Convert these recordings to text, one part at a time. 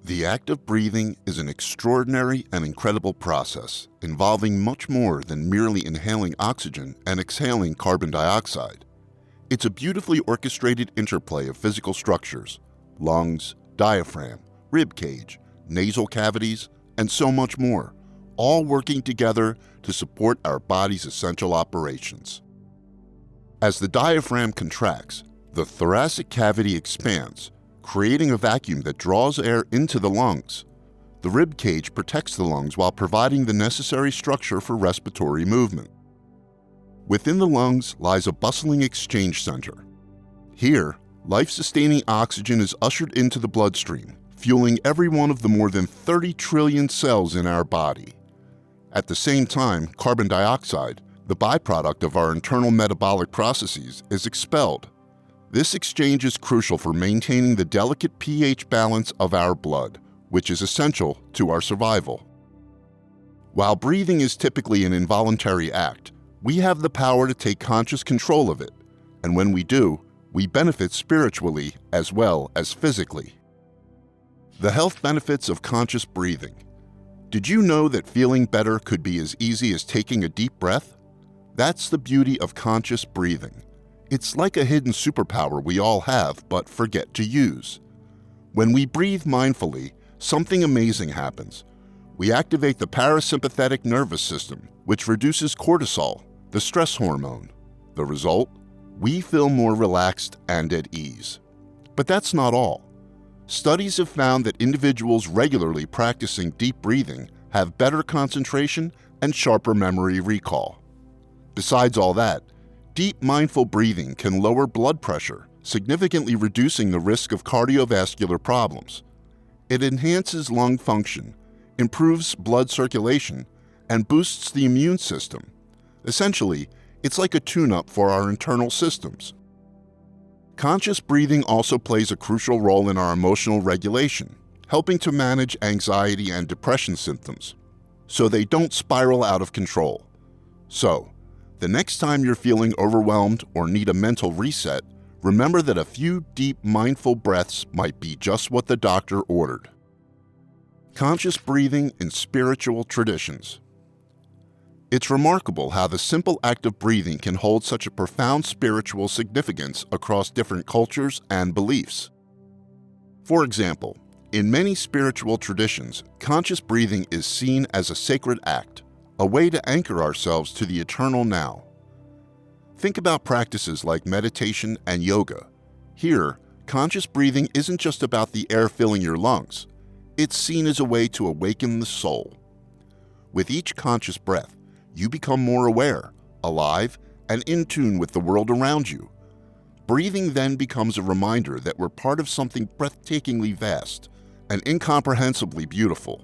The act of breathing is an extraordinary and incredible process involving much more than merely inhaling oxygen and exhaling carbon dioxide. It's a beautifully orchestrated interplay of physical structures, lungs, diaphragm, rib cage, nasal cavities, and so much more, all working together to support our body's essential operations. As the diaphragm contracts, the thoracic cavity expands, creating a vacuum that draws air into the lungs. The rib cage protects the lungs while providing the necessary structure for respiratory movement. Within the lungs lies a bustling exchange center. Here, life-sustaining oxygen is ushered into the bloodstream, fueling every one of the more than 30 trillion cells in our body. At the same time, carbon dioxide, the byproduct of our internal metabolic processes, is expelled. This exchange is crucial for maintaining the delicate pH balance of our blood, which is essential to our survival. While breathing is typically an involuntary act, we have the power to take conscious control of it, and when we do, we benefit spiritually as well as physically. The health benefits of conscious breathing. Did you know that feeling better could be as easy as taking a deep breath? That's the beauty of conscious breathing. It's like a hidden superpower we all have but forget to use. When we breathe mindfully, something amazing happens. We activate the parasympathetic nervous system, which reduces cortisol, the stress hormone. The result? We feel more relaxed and at ease. But that's not all. Studies have found that individuals regularly practicing deep breathing have better concentration and sharper memory recall. Besides all that, deep mindful breathing can lower blood pressure, significantly reducing the risk of cardiovascular problems. It enhances lung function, improves blood circulation, and boosts the immune system. Essentially, it's like a tune-up for our internal systems. Conscious breathing also plays a crucial role in our emotional regulation, helping to manage anxiety and depression symptoms, so they don't spiral out of control. So, the next time you're feeling overwhelmed or need a mental reset, remember that a few deep, mindful breaths might be just what the doctor ordered. Conscious breathing in spiritual traditions. It's remarkable how the simple act of breathing can hold such a profound spiritual significance across different cultures and beliefs. For example, in many spiritual traditions, conscious breathing is seen as a sacred act, a way to anchor ourselves to the eternal now. Think about practices like meditation and yoga. Here, conscious breathing isn't just about the air filling your lungs. It's seen as a way to awaken the soul. With each conscious breath, you become more aware, alive, and in tune with the world around you. Breathing then becomes a reminder that we're part of something breathtakingly vast and incomprehensibly beautiful.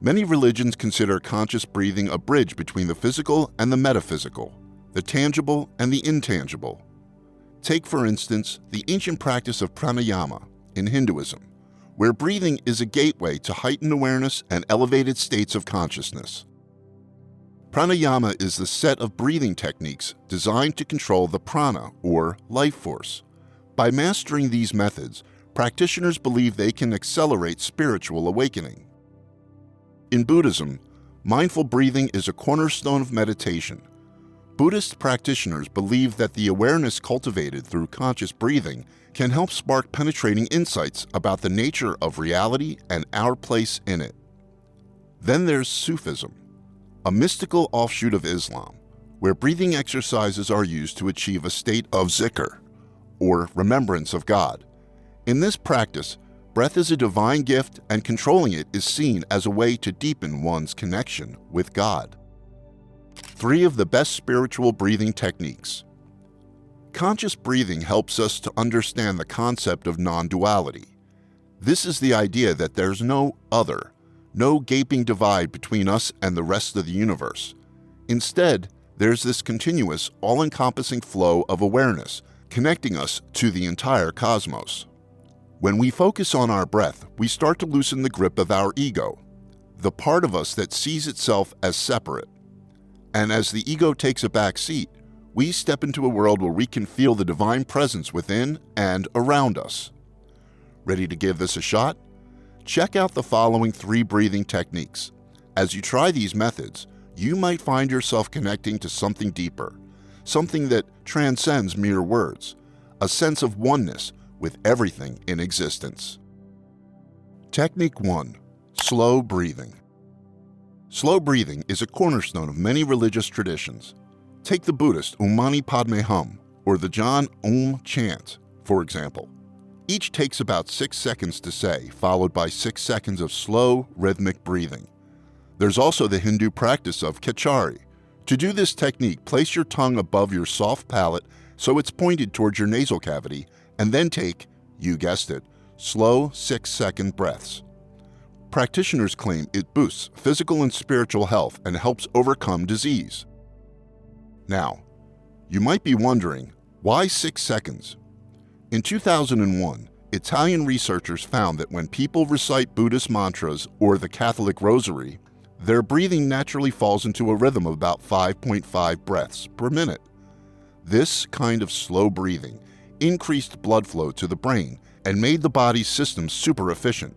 Many religions consider conscious breathing a bridge between the physical and the metaphysical, the tangible and the intangible. Take, for instance, the ancient practice of pranayama in Hinduism, where breathing is a gateway to heightened awareness and elevated states of consciousness. Pranayama is the set of breathing techniques designed to control the prana, or life force. By mastering these methods, practitioners believe they can accelerate spiritual awakening. In Buddhism, mindful breathing is a cornerstone of meditation. Buddhist practitioners believe that the awareness cultivated through conscious breathing can help spark penetrating insights about the nature of reality and our place in it. Then there's Sufism, a mystical offshoot of Islam, where breathing exercises are used to achieve a state of zikr, or remembrance of God. In this practice, breath is a divine gift, and controlling it is seen as a way to deepen one's connection with God. 3 of the best spiritual breathing techniques. Conscious breathing helps us to understand the concept of non-duality. This is the idea that there's no other, no gaping divide between us and the rest of the universe. Instead, there's this continuous, all-encompassing flow of awareness, connecting us to the entire cosmos. When we focus on our breath, we start to loosen the grip of our ego, the part of us that sees itself as separate. And as the ego takes a back seat, we step into a world where we can feel the divine presence within and around us. Ready to give this a shot? check out the following 3 breathing techniques. As you try these methods, you might find yourself connecting to something deeper, something that transcends mere words, a sense of oneness with everything in existence. Technique 1. Slow breathing. Slow breathing is a cornerstone of many religious traditions. Take the Buddhist Om Mani Padme Hum or the Jain Om chant, for example. Each takes about 6 seconds to say, followed by 6 seconds of slow, rhythmic breathing. There's also the Hindu practice of Kachari. To do this technique, place your tongue above your soft palate so it's pointed towards your nasal cavity, and then take, you guessed it, slow 6-second breaths. Practitioners claim it boosts physical and spiritual health and helps overcome disease. Now, you might be wondering, why 6 seconds? In 2001, Italian researchers found that when people recite Buddhist mantras or the Catholic rosary, their breathing naturally falls into a rhythm of about 5.5 breaths per minute. This kind of slow breathing increased blood flow to the brain and made the body's systems super efficient.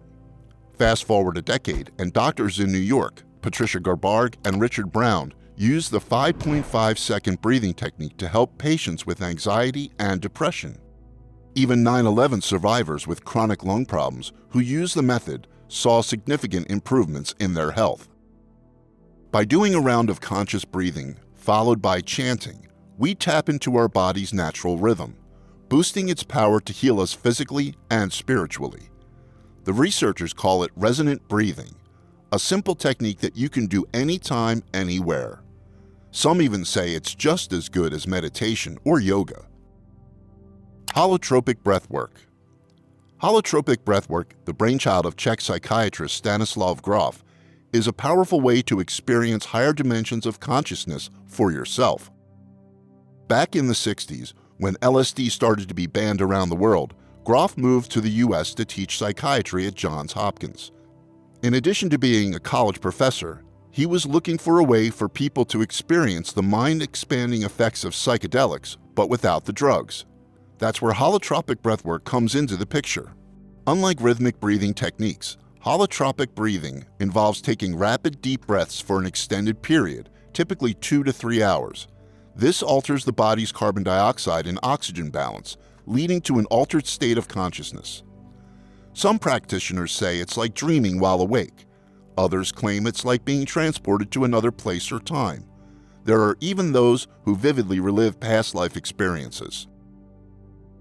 Fast forward a decade, and doctors in New York, Patricia Garbarg and Richard Brown, used the 5.5-second breathing technique to help patients with anxiety and depression. Even 9/11 survivors with chronic lung problems who used the method saw significant improvements in their health. By doing a round of conscious breathing, followed by chanting, we tap into our body's natural rhythm, boosting its power to heal us physically and spiritually. The researchers call it resonant breathing, a simple technique that you can do anytime, anywhere. Some even say it's just as good as meditation or yoga. Holotropic Breathwork. Holotropic Breathwork, the brainchild of Czech psychiatrist Stanislav Grof, is a powerful way to experience higher dimensions of consciousness for yourself. Back in the 60s, when LSD started to be banned around the world, Grof moved to the US to teach psychiatry at Johns Hopkins. In addition to being a college professor, he was looking for a way for people to experience the mind-expanding effects of psychedelics, but without the drugs. That's where holotropic breathwork comes into the picture. Unlike rhythmic breathing techniques, holotropic breathing involves taking rapid, deep breaths for an extended period, typically 2 to 3 hours. This alters the body's carbon dioxide and oxygen balance, leading to an altered state of consciousness. Some practitioners say it's like dreaming while awake. Others claim it's like being transported to another place or time. There are even those who vividly relive past life experiences.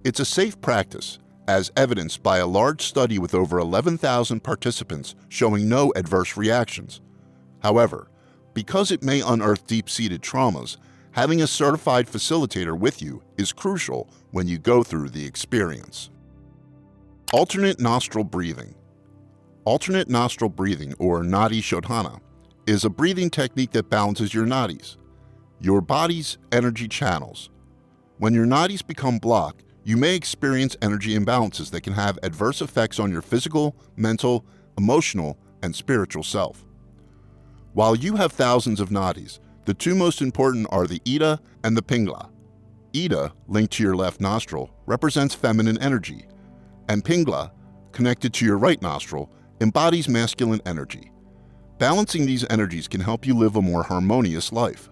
It's a safe practice, as evidenced by a large study with over 11,000 participants showing no adverse reactions. However, because it may unearth deep-seated traumas, having a certified facilitator with you is crucial when you go through the experience. Alternate nostril breathing. Alternate nostril breathing, or nadi shodhana, is a breathing technique that balances your nadis, your body's energy channels. When your nadis become blocked, you may experience energy imbalances that can have adverse effects on your physical, mental, emotional, and spiritual self. While you have thousands of nadis, the 2 most important are the Ida and the Pingala. Ida, linked to your left nostril, represents feminine energy, and Pingala, connected to your right nostril, embodies masculine energy. Balancing these energies can help you live a more harmonious life.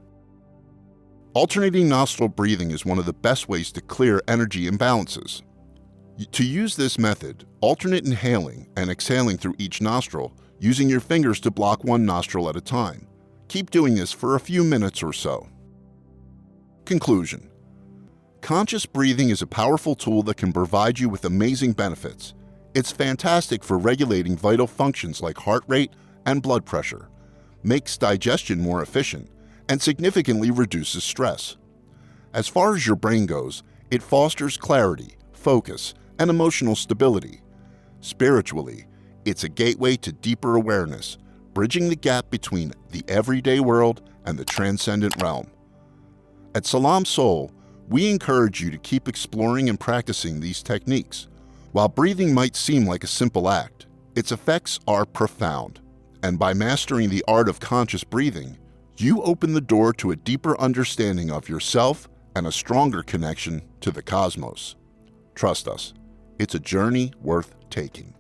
Alternating nostril breathing is one of the best ways to clear energy imbalances. To use this method, alternate inhaling and exhaling through each nostril, using your fingers to block one nostril at a time. Keep doing this for a few minutes or so. Conclusion. Conscious breathing is a powerful tool that can provide you with amazing benefits. It's fantastic for regulating vital functions like heart rate and blood pressure, makes digestion more efficient, and significantly reduces stress. As far as your brain goes, it fosters clarity, focus, and emotional stability. Spiritually, it's a gateway to deeper awareness, bridging the gap between the everyday world and the transcendent realm. At Salam Soul, we encourage you to keep exploring and practicing these techniques. While breathing might seem like a simple act, its effects are profound. And by mastering the art of conscious breathing, you open the door to a deeper understanding of yourself and a stronger connection to the cosmos. Trust us, it's a journey worth taking.